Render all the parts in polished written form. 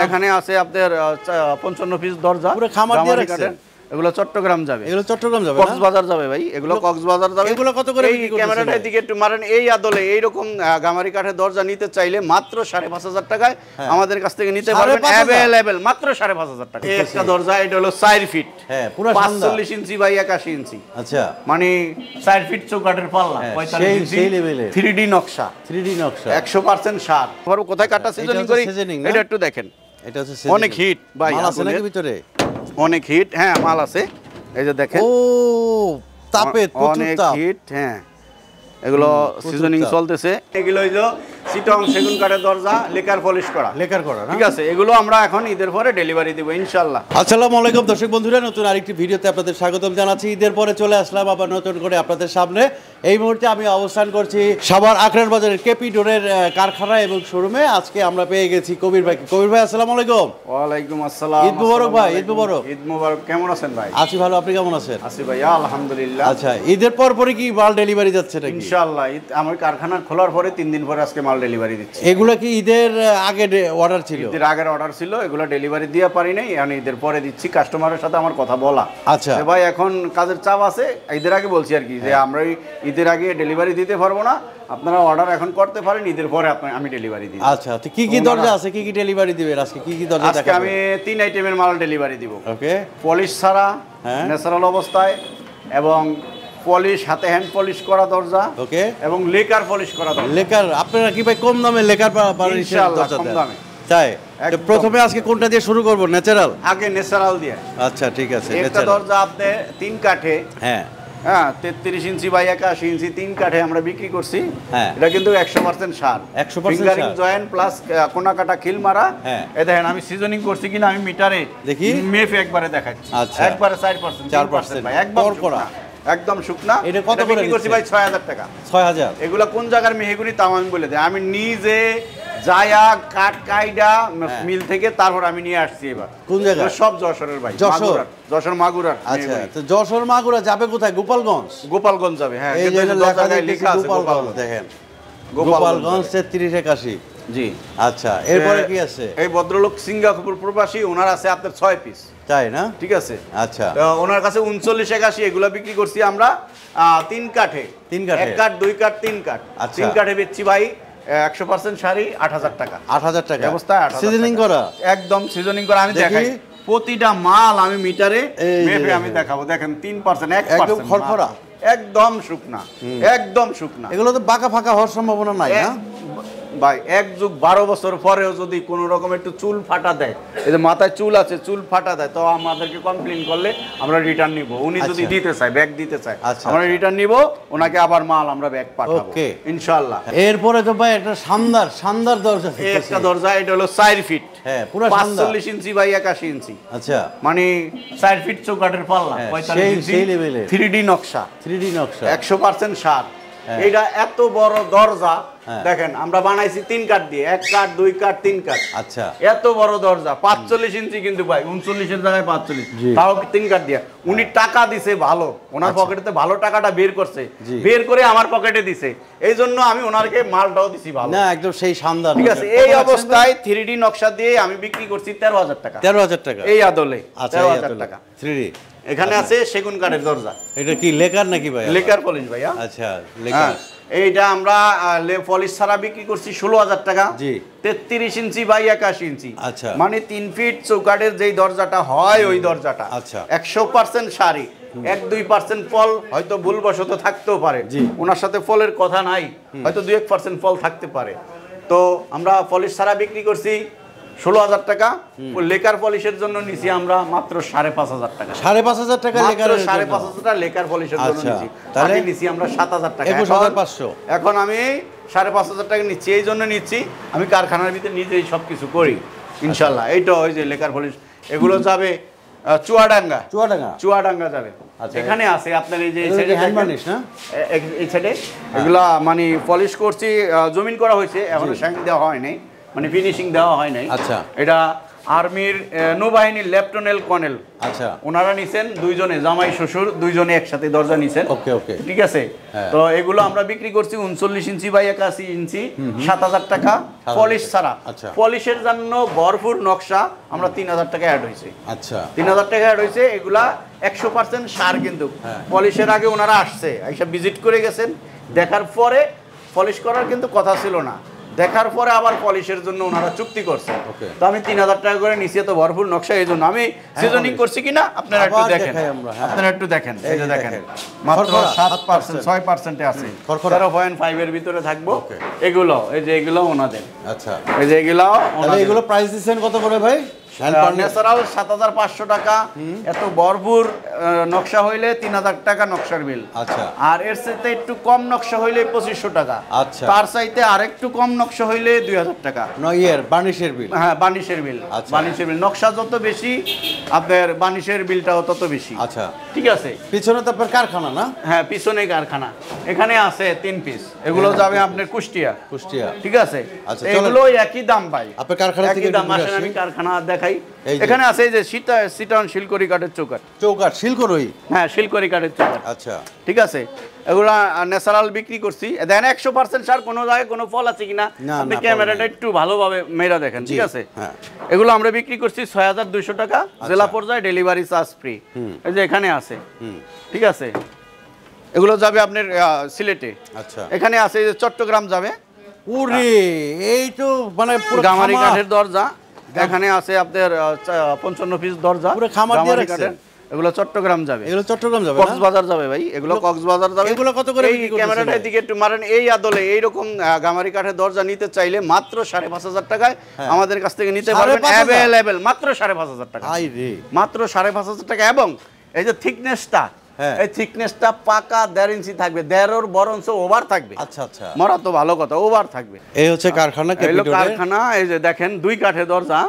এখানে আছে আপনার 55 পিস দরজা পুরো খামার দিয়ে রাখছেন এগুলো চট্টগ্রাম যাবে এগুলো চট্টগ্রাম যাবে কক্সবাজার যাবে ভাই এগুলো কক্সবাজার যাবে এগুলো কত করে এই ক্যামেরাটার দিকে একটু মারেন এই আদলে এই রকম গামারি কাঠের দরজা নিতে চাইলে মাত্র 5500 টাকায় আমাদের কাছ থেকে নিতে পারবেন अवेलेबल মাত্র 5500 টাকা এই একটা দরজা এটা হলো 4 ফিট হ্যাঁ পুরো 45 ইঞ্চি বাই 81 ইঞ্চি আচ্ছা মানে 4 ফিট চৌকাঠের পাল্লা 45 ইঞ্চি সেই লেভেলের 3D নকশা 100% সার আর কোথায় কাটা সিজনিং করি এটা একটু দেখেন এটা হচ্ছে অনেক হিট ভাই মাল আছে নাকি ভিতরে অনেক হিট হ্যাঁ মাল আছে এই যে দেখেন ও তাপে প্রচুর তাপ অনেক হিট হ্যাঁ এগুলো সিজনিং চলতেছে এগুলো হইলো চিটং সেগুন কাঠের দরজা লেকার পলিশ করা না ঠিক আছে এগুলো আমরা এখন ঈদের পরে ডেলিভারি দেব ইনশাআল্লাহ আসসালামু আলাইকুম দর্শক বন্ধুরা নতুন আরেকটি ভিডিওতে আপনাদের স্বাগতম জানাচ্ছি ঈদের পরে চলে আসলাম আবার নতুন করে আপনাদের সামনে এই মুহূর্তে আমি অবস্থান করছি সাভার আখড়ার বাজারের কেপি ডোরের কারখানা এবং শোরুমে আজকে আমরা পেয়ে গেছি কবির ভাই আসসালামু আলাইকুম ওয়া আলাইকুম আসসালাম ঈদ মোবারক ভাই ঈদ মোবারক কেমন আছেন ভাই আছি ভালো আপনি কেমন আছেন আছি ভাই আলহামদুলিল্লাহ আচ্ছা ঈদের পরে কি মাল ডেলিভারি যাচ্ছে নাকি ইনশাআল্লাহ আমার কারখানা খোলার পরে 3 দিন পরে আজকে মাল ডেলিভারি দিচ্ছি এগুলো কি ঈদের আগে অর্ডার ছিল ঈদের আগের অর্ডার ছিল এগুলো ডেলিভারি দিয়ে পারি নাই আমি ঈদের পরে দিচ্ছি কাস্টমারের সাথে আমার কথা বলা আচ্ছা ভাই এখন কাজের চাপ আছে ঈদের আগে বলছি আর কি যে আমরা ঈদের আগে ডেলিভারি দিতে পারবো না আপনারা অর্ডার এখন করতে পারেন ঈদের পরে আমি ডেলিভারি দিই আচ্ছা তো কি কি দরজা আছে কি কি ডেলিভারি দিবেন আজকে কি কি দরজা আজকে আমি 3 আইটেমের মাল ডেলিভারি দিব ওকে পলিশ ছাড়া ন্যাচারাল অবস্থায় এবং পলিশ হাতে হ্যান্ড পলিশ করা দরজা ওকে এবং লেকার পলিশ করা দরজা লেকার আপনারা কি ভাই কম দামে লেকার পারেন ইনশাআল্লাহ কম দামে তাই তো প্রথমে আজকে কোনটা দিয়ে শুরু করব ন্যাচারাল আগে ন্যাচারাল দিয়ে আচ্ছা ঠিক আছে একটা দরজা আপনি 3 কাঠে হ্যাঁ 33 ইঞ্চি বাই 81 ইঞ্চি 3 কাঠে আমরা বিক্রি করছি হ্যাঁ এটা কিন্তু 100% সার 100% ফিঙ্গারিং জয়েন্ট প্লাস কোনা কাটা খিল মারা এই দেখেন আমি সিজনিং করছি কিনা আমি মিটারে দেখি মেপে একবারে দেখাচ্ছি একবারে 4% ভাই একবার করা একদম শুকনা এটা কত করে বিক্রি করছি ভাই 6000 টাকা 6000 এগুলা কোন জায়গার মেহগুনি তাও আমি বলে দেই আমি নিজে যায়া কাট কাইডা মিল থেকে তারপর আমি নিয়ে আসছি এবার কোন জায়গা সব যশোরের ভাই যশোর মাগুরার আচ্ছা তো যশোর মাগুরা যাবে কোথায় গোপালগঞ্জ যাবে হ্যাঁ এই যে লেখা আছে গোপালগঞ্জ দেখেন গোপালগঞ্জ 3381 জি আচ্ছা এরপরে কি আছে এই ভদ্রলোক সিঙ্গাপুর প্রবাসী ওনার আছে আপনার 6 পিস তাই না ঠিক আছে আচ্ছা তো ওনার কাছে 3981 এগুলা বিক্রি করছি আমরা 3 কাঠে 1 কাঠ 2 কাঠ 3 কাঠ 3 কাঠে বেচছি ভাই 100% শাড়ি 8000 টাকা 8000 টাকা অবস্থা সিজনিং করা একদম সিজনিং করা আমি দেখাই প্রতিটা মাল আমি মিটারে মেপে আমি দেখাবো দেখেন 3% 1% একদম খরখরা একদম শুকনা এগুলো তো বাঁকা ফাঁকা হওয়ার সম্ভাবনা নাই না ভাই 1 যুগ 12 বছর পরেও যদি কোনো রকম একটু চুল ফাটা দেয় এই যে মাথায় চুল আছে চুল ফাটা দেয় তো আমাদেরকে কমপ্লেইন করলে আমরা রিটার্ন নিব উনি যদি দিতে চায় ব্যাগ দিতে চায় আমরা রিটার্ন নিব ওনাকে আবার মাল আমরা ব্যাগ পাঠাবো ইনশাআল্লাহ এরপরে তো ভাই একটা শানদার দরজা একটা দরজা এটা হলো 4 ফিট হ্যাঁ পুরো 45 ইঞ্চি বাই 81 ইঞ্চি আচ্ছা মানে 4 ফিট চৌকাঠের পাল্লা 45 ইঞ্চি সেই লেভেলে 3D নকশা 100% সার এইটা এত বড় দরজা দেখেন আমরা বানাইছি 3 কাঠ দিয়ে 1 কাঠ 2 কাঠ 3 কাঠ আচ্ছা এত বড় দরজা 45 ইঞ্চি কিন্তু ভাই 39 এর জায়গায় 45 তাও 3 কাঠ দিয়ে উনি টাকা দিছে ভালো ওনার পকেটেতে ভালো টাকাটা বের করছে বের করে আমার পকেটে দিছে এইজন্য আমি ওনারকে মালটাও দিছি ভালো না একদম সেই শানদার ঠিক আছে এই অবস্থায় 3D নকশা দিয়ে আমি বিক্রি করছি 13000 টাকা 13000 টাকা এই আদলে 13000 টাকা 3D এখানে আছে সেগুন কাঠের দরজা এটা কি লেকার নাকি ভাই লেকার পলিশ ভাইয়া আচ্ছা লেকার এইটা আমরা পলিশ ছাড়া বিক্রি করছি 16000 টাকা জি 33 ইঞ্চি বাই 81 ইঞ্চি আচ্ছা মানে 3 ফিট চৌকাঠের যেই দরজাটা হয় ওই দরজাটা আচ্ছা 100% শাড়ি 1-2% ফল হয়তো ভুলবশত থাকতেও পারে ওনার সাথে ফলের কথা নাই হয়তো 2-1% ফল থাকতে পারে তো আমরা পলিশ ছাড়া বিক্রি করছি 16000 টাকা লেকার পলিশের জন্য নিছি আমরা মাত্র 5500 টাকা 5500 টাকা লেকারের 5500 টাকা লেকার পলিশের জন্য নিছি তাহলে নিছি আমরা 7000 টাকা 21500 এখন আমি 5500 টাকা নিচ্ছি এই জন্য নিচ্ছি আমি কারখানার ভিতরে নিজেই সবকিছু করি ইনশাআল্লাহ এইটা ওই যে লেকার পলিশ এগুলো যাবে চুয়াডাঙ্গা যাবে এখানে আছে আপনার এই যে এই সাইডে এগুলা মানে পলিশ করছি জমিন করা হয়েছে এখনো শাইন দেওয়া হয় নাই মানে ফিনিশিং দেওয়া হয় নাই আচ্ছা এটা আর্মির নৌবাহিনীর লেফটেন্যান্ট কর্নেল। আচ্ছা, ওনারা নিছেন দুইজনে, জামাই শ্বশুর দুইজনে একসাথে দরজা নিছেন। ওকে ওকে, ঠিক আছে। তো এগুলো আমরা বিক্রি করছি 39 ইঞ্চি বাই 81 ইঞ্চি, 7000 টাকা পলিশ ছাড়া। আচ্ছা, পলিশের জন্য ভরপুর নকশা আমরা 3000 টাকা অ্যাড হয়েছে। আচ্ছা, 3000 টাকা অ্যাড হয়েছে। এগুলা 100% সার, কিন্তু পলিশের আগে ওনারা আসছে, এইসব ভিজিট করে গেছেন, দেখার পরে পলিশ করার কিন্তু কথা ছিল না, দেখার পরে আবার পলিশের জন্য ওনারা চুক্তি করছে। তো আমি 3000 টাকা করে নিচে, তো ভরপুর নকশা, এই জন্য আমি সিজনিং করছি কিনা আপনারা একটু দেখেন, আপনারা একটু দেখেন। এই যে দেখেন মাত্র 7% 6% আছে, 0.5 এর ভিতরে থাকবো এগুলো। এই যে এগুলো ওনাদের। আচ্ছা, এই যে এগুলো এগুলো প্রাইস দিচ্ছেন কত করে ভাই? ন্যাচারাল 7500 টাকা, এত ভরপুর নকশা হইলে 3000 টাকা নকশার বিল। আচ্ছা, আর এর সাথে একটু কম নকশা হইলে 2500 টাকা। আচ্ছা, তার চাইতে আরেকটু কম নকশা হইলে 2000 টাকা। বার্নিশের বিল। হ্যাঁ, বার্নিশের বিল। বার্নিশের বিল, নকশা যত বেশি আপনার বার্নিশের বিলটাও তত বেশি। আচ্ছা, ঠিক আছে। পিছনে তো আপনার কারখানা না? হ্যাঁ, পিছনে কারখানা। এখানে আছে 3 পিস, এগুলো যাবে আপনার কুষ্টিয়া। ঠিক আছে। এগুলো একই দাম ভাই, আপনার কারখানা থেকে দাম আসেন। আমি কারখানা দেখাই। এখানে আছে এই যে সিটান শিলকড়ি কাঠের চৌকাঠ। শিলকড়ি? হ্যাঁ, শিলকড়ি কাঠের চৌকাঠ। আচ্ছা, ঠিক আছে। এগুলা ন্যাচারাল বিক্রি করছি। দেন 100% সার, কোনো জায়গায় কোনো ফল আছে কিনা আপনি ক্যামেরাটা একটু ভালোভাবে মেরা দেখেন। ঠিক আছে। এগুলো আমরা বিক্রি করছি 6200 টাকা, জেলা পর্যায়ে ডেলিভারি চার্জ ফ্রি। এই যে এখানে আছে। ঠিক আছে। এগুলো যাবে আপনার সিলেটে। আচ্ছা, এখানে আছে এই যে চট্টগ্রাম যাবে। ওরে, এই তো মানে পুরো গামারি কাঠের দরজা। এখানে আছে আপনার 55 পিস দরজা, পুরো খামার দিয়ে রাখছেন। এগুলো চট্টগ্রাম যাবে। এগুলো চট্টগ্রাম যাবে, কক্সবাজার যাবে ভাই। এগুলো কক্সবাজার যাবে। এগুলো কত করে? এই ক্যামেরাটার দিকে একটু মারেন। এই আদলে এইরকম গামারি কাঠের দরজা নিতে চাইলে মাত্র 5500 টাকায় আমাদের কাছ থেকে নিতে পারবেন। অ্যাভেলেবল মাত্র 5500 টাকা। আই রে, মাত্র 5500 টাকা। এবং এই যে থিকনেসটা, এই থিকনেসটা পাকা 1.5 ইঞ্চি থাকবে, 1.5 বরঞ্চ ওভার থাকবে। আচ্ছা আচ্ছা, মরা তো ভালো কথা, ওভার থাকবে। এই হচ্ছে কারখানা। কারখানা। এই যে দেখেন 2 কাঠের দরজা,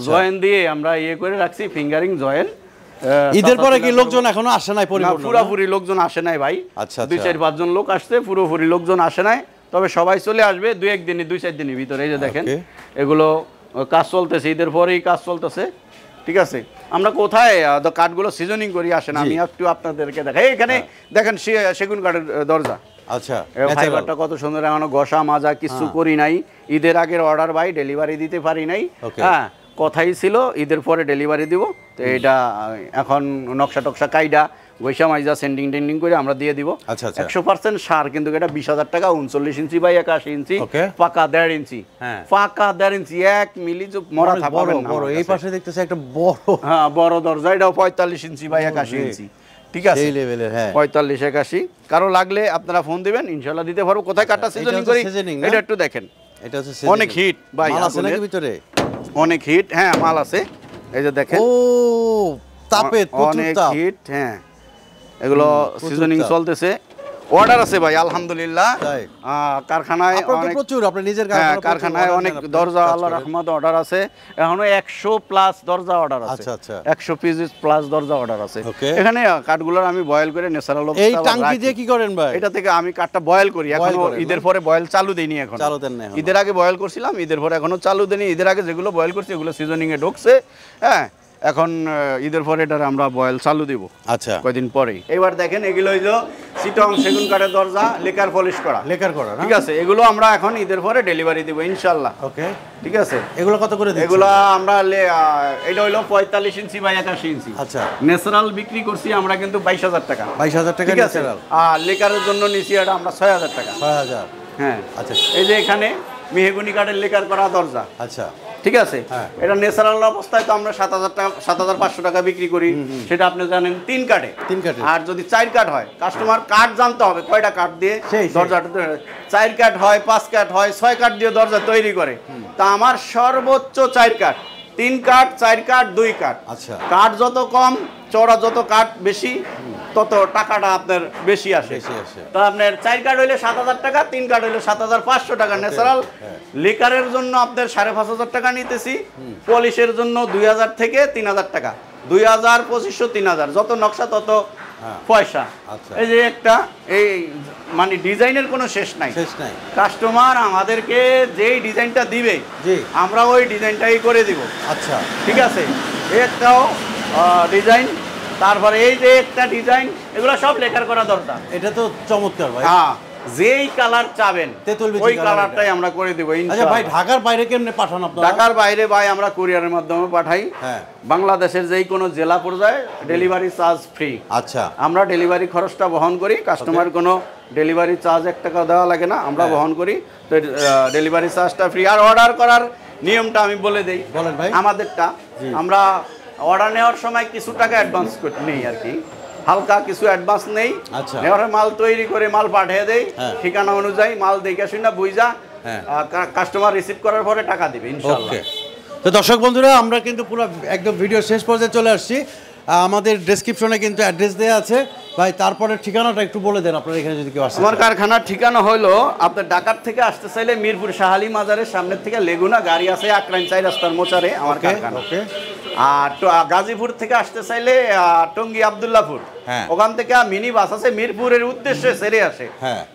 জয়েন দিয়ে আমরা ইয়ে করে রাখছি, ফিঙ্গারিং জয়েন। ঈদের পরে কি লোকজন এখনো আসে নাই? পুরোপুরি লোকজন আসে নাই ভাই। আচ্ছা, 2-4-5 জন লোক আসছে, পুরোপুরি লোকজন আসে নাই। তবে সবাই চলে আসবে 2-4 দিনের ভিতরে। এই যে দেখেন এগুলো কাজ চলতেছে, ঈদের পরেই কাজ চলতেছে। ঠিক আছে। আমরা কোথায় কাঠগুলো সিজনিং করি আসেন, আমি একটু আপনাদেরকে দেখাই। এখানে দেখেন সেগুন কাঠের দরজা। আচ্ছা, ফাইবারটা কত সুন্দর, এখনো ঘষা মাজা কিছু করি নাই। ঈদের আগের অর্ডার ভাই, ডেলিভারি দিতে পারি নাই। হ্যাঁ, কথাই ছিল ঈদের পরে ডেলিভারি দিব। তো এটা এখন নকশা টকশা কাইডা বৈশা মাইজা সেন্ডিং টেন্ডিং করে আমরা দিয়ে দিব। 100% সার, কিন্তু এটা 20000 টাকা, 39 ইঞ্চি বাই 81 ইঞ্চি, পাকা 1.5 ইঞ্চি। পাকা 1.5 ইঞ্চি, 1 মিলি মরা থাকবে না। এই পাশে দেখতেছে একটা বড়, হ্যাঁ বড় দরজা, এটাও 45 ইঞ্চি বাই 81 ইঞ্চি। ঠিক আছে, এই লেভেলের। হ্যাঁ, 45-81। কারো লাগলে আপনারা ফোন দিবেন, ইনশাআল্লাহ দিতে পারবো। কোথায় কাটা সিজনিং করি এটা একটু দেখেন। এটা হচ্ছে অনেক হিট ভাই। মাল আছে নাকি ভিতরে? অনেক হিট। হ্যাঁ, মাল আছে। এই যে দেখেন। ও, তাপে অনেক হিট। হ্যাঁ, এগুলো সিজনিং চলতেছে। অর্ডার আছে ভাই, আলহামদুলিল্লাহ। কারখানায় প্রচুর, আপনার নিজের কারখানায় অনেক দরজা আল্লাহর রহমতে অর্ডার আছে। এখনো 100+ দরজা অর্ডার আছে। 100 পিস প্লাস দরজা অর্ডার আছে। এখানে কাঠগুলোর আমি বয়েল করে ন্যাচারাল অবস্থা। এই টাঙ্কি দিয়ে কি করেন ভাই? এটা থেকে আমি কাঠটা বয়েল করি। এখনো ঈদের পরে বয়েল চালু দেইনি। এখন চালু দেন না? ঈদের আগে বয়েল করছিলাম, ঈদের পরে এখনো চালু দেইনি। ঈদের আগে যেগুলো বয়েল করছি এগুলো সিজনিং এ ঢুকছে। হ্যাঁ, এখন ঈদের পরে এটা আমরা বয়েল চালু দিব। আচ্ছা, কয়দিন পরেই। এবার দেখেন এগুলো হইলো চিটং সেগুন কাঠের দরজা, লেকার পলিশ করা। ঠিক আছে। এগুলো আমরা এখন ঈদের পরে ডেলিভারি দিব ইনশাআল্লাহ। ওকে, ঠিক আছে। এগুলো কত করে দিচ্ছেন? এগুলো আমরা এটা হইলো 45 ইঞ্চি বাই 81 ইঞ্চি। আচ্ছা, ন্যাচারাল বিক্রি করছি আমরা কিন্তু 22000 টাকা। 22000 টাকা ন্যাচারাল। আর লেকারের জন্য নিছি এটা আমরা 6000 টাকা। 6000। হ্যাঁ। আচ্ছা, এই যে এখানে মেহগুনি কাঠের লেকার করা দরজা। আচ্ছা, ঠিক আছে। এটা ন্যাচারাল অবস্থায় তো আমরা 7500 টাকা বিক্রি করি। সেটা আপনি জানেন 3 কাঠে। আর যদি 4 কাঠ হয়, কাস্টমার কাঠ জানতে হবে কয়টা কাঠ দিয়ে দরজাটা। 4 কাঠ হয়, 5 কাঠ হয়, 6 কাঠ দিয়ে দরজা তৈরি করে। তা আমার সর্বোচ্চ 4 কাঠ, 3 কাঠ, 4 কাঠ, 2 কাঠ। আচ্ছা, কাঠ যত কম, চওড়া যত কাঠ বেশি, তত টাকাটা আপনার বেশি আসে। তো আপনার 4 কাঠ হইলে 7000 টাকা, 3 কাঠ হইলে 7500 টাকা ন্যাচারাল। লিকারের জন্য আপনার 5500 টাকা নিতেছি। পলিশের জন্য 2000 থেকে 3000 টাকা। 2000, 2500, 3000, যত নকশা তত পয়সা। আচ্ছা। এই যে একটা এই মানে ডিজাইনের কোনো শেষ নাই। কাস্টমার আমাদেরকে যেই ডিজাইনটা দিবে আমরা ওই ডিজাইনটাই করে দিব। আচ্ছা, ঠিক আছে। এই একটাও ডিজাইন, তারপরে এই যে একটা ডিজাইন, এগুলো সব লেখার করা দরকার। এটা তো চমৎকার ভাই। হ্যাঁ, যেই কালার চাবেন ওই কালারটাই আমরা করে দেব ইনশাআল্লাহ। আচ্ছা ভাই, ঢাকার বাইরে কেমনে পাঠান আপনারা? ঢাকার বাইরে ভাই আমরা কুরিয়ারের মাধ্যমে পাঠাই। বাংলাদেশের যেই কোনো জেলা পর্যায়ে ডেলিভারি চার্জ ফ্রি। আচ্ছা, আমরা ডেলিভারি খরচটা বহন করি, কাস্টমার কোনো ডেলিভারি চার্জ 1 টাকা দেওয়া লাগে না, আমরা বহন করি। তো ডেলিভারি চার্জটা ফ্রি। আর অর্ডার করার নিয়মটা আমি বলে দেই। বলেন ভাই। আমাদেরটা আমরা অর্ডার নেওয়ার সময় কিছু টাকা অ্যাডভান্স নেই আর কি, হালকা কিছু অ্যাডভান্স নেই। আচ্ছা, নেওয়ার মাল তৈরি করে মাল পাঠিয়ে দেই ঠিকানা অনুযায়ী, মাল দেখে শুনে বুঝা কাস্টমার রিসিভ করার পরে টাকা দিবে ইনশাআল্লাহ। তো দর্শক বন্ধুরা, আমরা কিন্তু পুরো একদম ভিডিও শেষ পর্যায়ে চলে আসছি। আমাদের ডেসক্রিপশনে কিন্তু অ্যাড্রেস দেওয়া আছে ভাই, তারপরে ঠিকানাটা একটু বলে দেন আপনার এখানে যদি কেউ আসে। আমার কারখানার ঠিকানা হলো, আপনার ঢাকার থেকে আসতে চাইলে মিরপুর শাহালি মাজারের সামনের থেকে লেগুনা গাড়ি আছে, আকরাইন 4 রাস্তার মোচারে আমার কারখানা। আর গাজীপুর থেকে আসতে চাইলে টঙ্গী আব্দুল্লাহপুর, ওখান থেকে মিনি বাস আছে মিরপুরের উদ্দেশ্যে ছেড়ে আসে,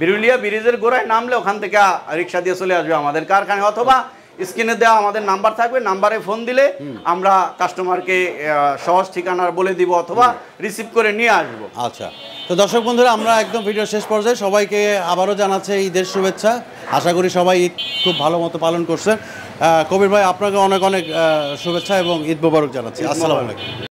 বিরুলিয়া ব্রিজের গোড়ায় নামলে ওখান থেকে রিক্সা দিয়ে চলে আসবে আমাদের কারখানায়, অথবা স্ক্রিনে দেওয়া আমাদের নাম্বার থাকবে, নাম্বারে ফোন দিলে আমরা কাস্টমারকে সহজ ঠিকানা বলে দিব অথবা রিসিভ করে নিয়ে আসবো। আচ্ছা, তো দর্শক বন্ধুরা, আমরা একদম ভিডিও শেষ পর্যায়ে সবাইকে আবারও জানাচ্ছি ঈদের শুভেচ্ছা। আশা করি সবাই ঈদ খুব ভালো মতো পালন করছেন। কবির ভাই, আপনাকে অনেক অনেক শুভেচ্ছা এবং ঈদ মোবারক জানাচ্ছি। আসসালামু আলাইকুম।